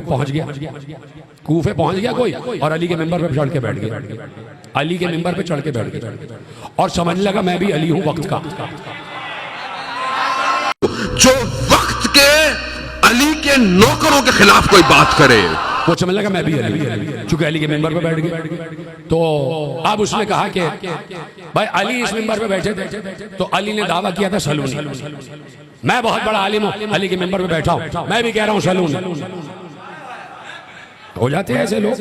पहुंच गया, कूफे पहुंच गया कोई, और अली के मिंबर पे चढ़ के बैठ गया, अली के मिंबर पे चढ़ के बैठ गया और समझने लगा मैं भी अली हूं वक्त का। जो वक्त के अली के नौकरों के खिलाफ कोई बात करे वो समझ लगा मैं भी अली, चूंकि अली के मिंबर पे बैठ गया। तो अब उसने कहा कि भाई अली इस मिंबर पे बैठे थे तो अली ने दावा किया था सलूनी, मैं बहुत बड़ा आलिम हूं, अली के मिंबर पे बैठा हूं, मैं भी कह रहा हूं सलूनी। हो जाते हैं ऐसे लोग,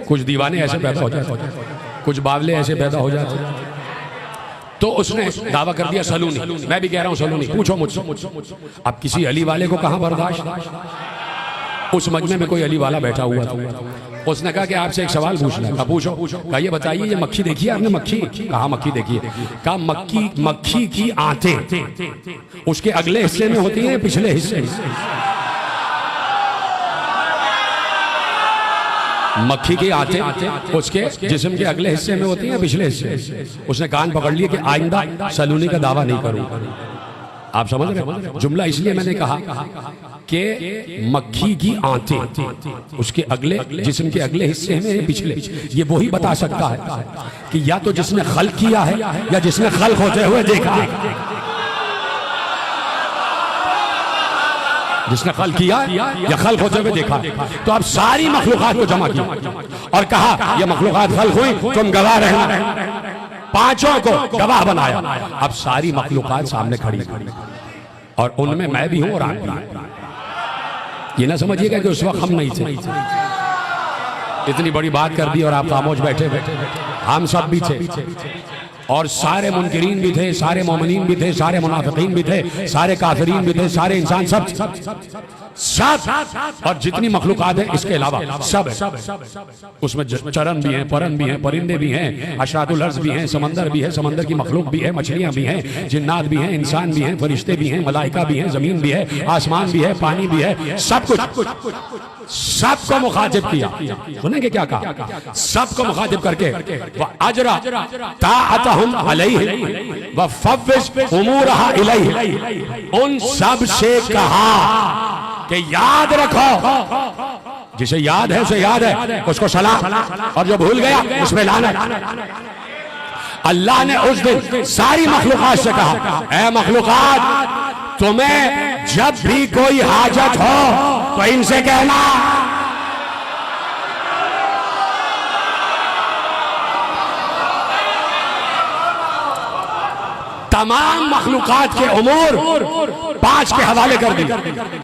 कुछ दीवाने ऐसे पैदा हो जाते, कुछ बावले ऐसे पैदा हो जाते। तो उसने दावा कर दिया सलूनी, मैं भी कह रहा हूं सलूनी। पूछो मुझसे, अब किसी अली वाले को कहां बर्दाश्त। उस मजमे में कोई अली वाला बैठा हुआ था, उसने कहा कि आपसे एक सवाल पूछना। कहा पूछो। कहा ये बताइए ये मक्खी देखी है आपने? मक्खी? कहा मक्खी देखी है। कहा मक्खी की आंतें उसके अगले हिस्से में होती हैं पिछले हिस्से में? मक्खी की आंतें उसके जिस्म के अगले हिस्से में होती हैं पिछले हिस्से। उसने कान पकड़ लिए कि आइंदा सलूनी का दावा नहीं करूंगा। आप समझ रहे? जुमला इसलिए मैंने कहा कि मक्खी की आंतें उसके अगले जिस्म के अगले हिस्से में पिछले, ये वही बता सकता है कि या तो जिसने खल्क किया है या जिसने खल्क होते हुए देखा है। जिसने खल्क किया या खल्क होते हुए देखा। तो अब सारी मखलूकात को जमा किया और कहा ये मखलूकात खल्क हुई, तुम गवाह रहना। पांचों को गवाह बनाया। अब सारी मखलूकात सामने खड़ी और उनमें मैं भी हूं और आप भी। ये ना समझिएगा कि उस वक्त हम नहीं थे। इतनी बड़ी बात कर दी और आप खामोश बैठे बैठे, हम सब भी थे और सारे मुनकिरीन भी थे, सारे मोमिनीन भी थे, सारे मुनाफिकीन भी थे, सारे काफिरीन भी थे, सारे इंसान सब और जितनी मखलूकात है इसके अलावा सब है। उसमें चरण भी हैं, परन भी हैं, परिंदे भी हैं, अशरातुल अर्ज़ भी हैं, समंदर भी है, समंदर की मखलूक भी है, मछलियां भी हैं, जिन्नात भी हैं, इंसान भी हैं, फरिश्ते भी हैं, मलाइका भी हैं, जमीन भी है, आसमान भी है, पानी भी है, सब कुछ सबको मुखातिब किया। सुनेंगे क्या कहा? सबको मुखातिब करके अजरा ताअतहुम अलैहि व फव्विज़ उमूरहा इलैहि, उन सब से कहा कि याद रखो, जिसे याद है उसे याद है, उसको सलाम, और जो भूल गया उसमें लानत। अल्लाह ने उस दिन सारी मखलूकात से कहा ऐ मखलूकात, तुम्हें जब भी कोई हाजत हो तो इनसे कहना। तमाम मखलूकात के उमूर 5 के हवाले कर दी।